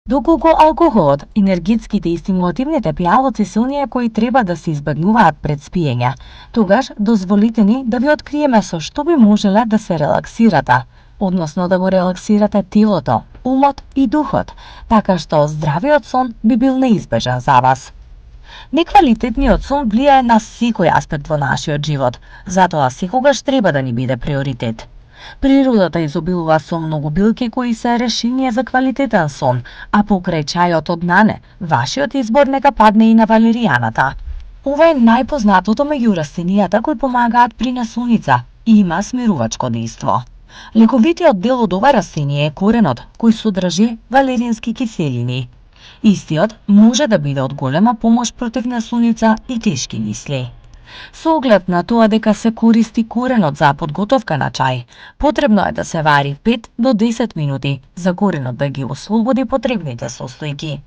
Доколку алкохолот, енергетските и стимулативните пијалоци се оние кои треба да се избегнуваат пред спиење, тогаш дозволите ни да ви откриеме со што би можеле да се релаксирате, односно да го релаксирате телото, умот и духот, така што здравиот сон би бил неизбежен за вас. Неквалитетниот сон влијае на секој аспект во нашиот живот, затоа секогаш треба да ни биде приоритет. Природата изобилува со многу билки кои се решение за квалитетен сон, а покрај чајот од нане, вашиот избор нека падне и на валеријаната. Ова е најпознатото меѓу растенијата кои помагаат при несоница и има смирувачко дејство. Лековитиот дел од ова растение е коренот, кој содржи валерински киселини. Истиот може да биде од голема помош против несоница и тешки мисли. Со оглед на тоа дека се користи коренот за подготовка на чај, потребно е да се вари 5 до 10 минути за коренот да ги ослободи потребните состојки.